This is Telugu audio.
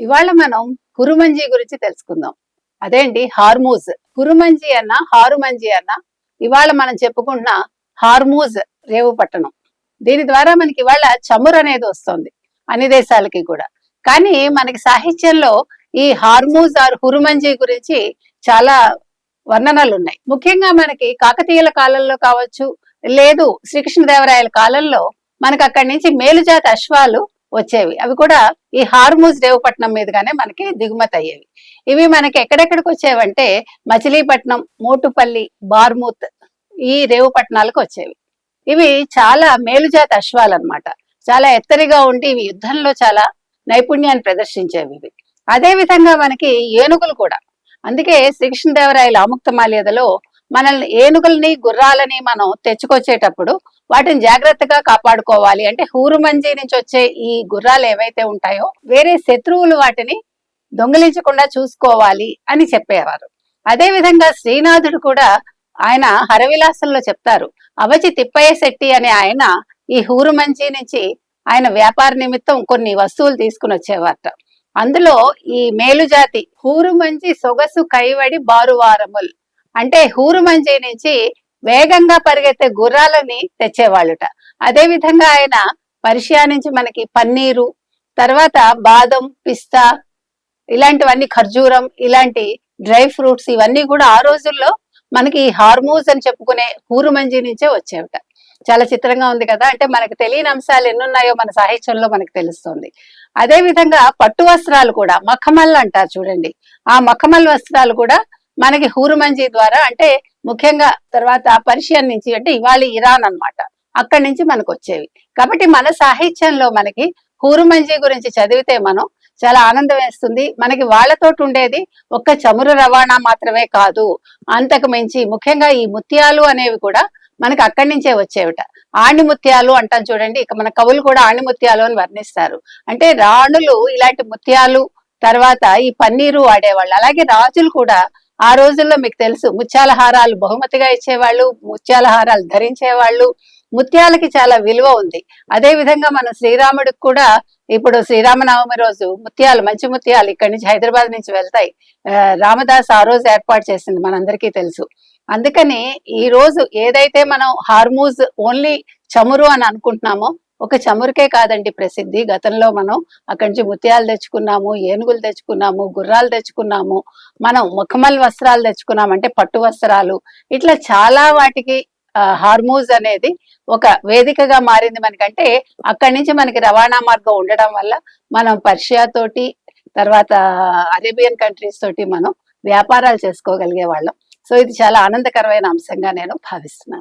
ఇవాళ మనం కురుమంజి గురించి తెలుసుకుందాం. అదేంటి హార్మూజ్. కురుమంజి అన్న హారుమంజి అన్న ఇవాళ మనం చెప్పుకుంటున్న హార్మూజ్ రేవు పట్టణం. దీని ద్వారా మనకి ఇవాళ చమురు అనేది వస్తుంది అన్ని దేశాలకి కూడా. కానీ మనకి సాహిత్యంలో ఈ హార్మూజ్ ఆర్ కురుమంజి గురించి చాలా వర్ణనలు ఉన్నాయి. ముఖ్యంగా మనకి కాకతీయుల కాలంలో కావచ్చు, లేదు శ్రీకృష్ణదేవరాయల కాలంలో మనకు అక్కడి నుంచి మేలుజాతి అశ్వాలు వచ్చేవి. అవి కూడా ఈ హార్మూజ్ రేవుపట్నం మీదుగానే మనకి దిగుమతి అయ్యేవి. ఇవి మనకి ఎక్కడెక్కడికి వచ్చేవంటే మచిలీపట్నం, మోటుపల్లి, బార్మూత్ ఈ రేవుపట్నాలకు వచ్చేవి. ఇవి చాలా మేలుజాతి అశ్వాలు అన్నమాట. చాలా ఎత్తరిగా ఉండి ఇవి యుద్ధంలో చాలా నైపుణ్యాన్ని ప్రదర్శించేవి ఇవి. అదే విధంగా మనకి ఏనుగులు కూడా. అందుకే శ్రీకృష్ణదేవరాయల ఆముక్తమాల్యదలో మనల్ని ఏనుగుల్ని గుర్రాలని మనం తెచ్చుకొచ్చేటప్పుడు వాటిని జాగ్రత్తగా కాపాడుకోవాలి. అంటే హూరుమంజి నుంచి వచ్చే ఈ గుర్రాలు ఏవైతే ఉంటాయో వేరే శత్రువులు వాటిని దొంగిలించకుండా చూసుకోవాలి అని చెప్పేవారు. అదే విధంగా శ్రీనాథుడు కూడా ఆయన హరవిలాసంలో చెప్తారు. అవచి తిప్పయ్య శెట్టి అనే ఆయన ఈ హూరుమంజి నుంచి ఆయన వ్యాపార నిమిత్తం కొన్ని వస్తువులు తీసుకుని వచ్చేవారట. అందులో ఈ మేలుజాతి హూరుమంజి సొగసు కైవడి బారువారముల్ అంటే హూరుమంజి నుంచి వేగంగా పరిగెత్తే గుర్రాలని తెచ్చేవాళ్ళుట. అదే విధంగా ఆయన పర్షియా నుంచి మనకి పన్నీరు, తర్వాత బాదం, పిస్తా ఇలాంటివన్నీ, ఖర్జూరం ఇలాంటి డ్రై ఫ్రూట్స్ ఇవన్నీ కూడా ఆ రోజుల్లో మనకి హార్మూజ్ అని చెప్పుకునే హూరుమంజి నుంచే వచ్చేవిట. చాలా చిత్రంగా ఉంది కదా. అంటే మనకు తెలియని అంశాలు ఎన్నున్నాయో మన సాహిత్యంలో మనకు తెలుస్తుంది. అదే విధంగా పట్టు వస్త్రాలు కూడా మఖమల్ అంటారు చూడండి. ఆ మఖమల్ వస్త్రాలు కూడా మనకి హూరుమంజి ద్వారా, అంటే ముఖ్యంగా తర్వాత పర్షియన్ నుంచి, అంటే ఇవాళ ఇరాన్ అన్నమాట, అక్కడి నుంచి మనకు వచ్చేవి. కాబట్టి మన సాహిత్యంలో మనకి హూరుమంజి గురించి చదివితే మనం చాలా ఆనందం వేస్తుంది. మనకి వాళ్ళతోటి ఉండేది ఒక్క చమురు రవాణా మాత్రమే కాదు, అంతకు మించి ముఖ్యంగా ఈ ముత్యాలు అనేవి కూడా మనకి అక్కడి నుంచే వచ్చేవిట. ఆణిముత్యాలు అంటాం చూడండి. ఇక మన కవులు కూడా ఆణిముత్యాలు అని వర్ణిస్తారు. అంటే రాణులు ఇలాంటి ముత్యాలు, తర్వాత ఈ పన్నీరు వాడేవాళ్ళు. అలాగే రాజులు కూడా ఆ రోజుల్లో మీకు తెలుసు ముత్యాల హారాలు బహుమతిగా ఇచ్చేవాళ్ళు, ముత్యాల హారాలు ధరించేవాళ్ళు. ముత్యాలకి చాలా విలువ ఉంది. అదే విధంగా మన శ్రీరాముడికి కూడా ఇప్పుడు శ్రీరామనవమి రోజు ముత్యాలు, మంచి ముత్యాలు ఇక్కడి నుంచి హైదరాబాద్ నుంచి వెళ్తాయి. రామదాస్ ఆ రోజు ఏర్పాటు చేసింది, మనందరికీ తెలుసు. అందుకని ఈ రోజు ఏదైతే మనం హార్మూజ్ ఓన్లీ చమురు అని అనుకుంటున్నామో, ఒక చమురుకే కాదండి ప్రసిద్ధి. గతంలో మనం అక్కడి నుంచి ముత్యాలు తెచ్చుకున్నాము, ఏనుగులు తెచ్చుకున్నాము, గుర్రాలు తెచ్చుకున్నాము, మనం ముఖమల్ వస్త్రాలు తెచ్చుకున్నాము, అంటే పట్టు వస్త్రాలు. ఇట్లా చాలా వాటికి హార్మూజ్ అనేది ఒక వేదికగా మారింది మనకంటే. అక్కడి నుంచి మనకి రవాణా మార్గం ఉండడం వల్ల మనం పర్షియా తోటి, తర్వాత అరేబియన్ కంట్రీస్ తోటి మనం వ్యాపారాలు చేసుకోగలిగే వాళ్ళం. సో ఇది చాలా ఆనందకరమైన అంశంగా నేను భావిస్తున్నాను.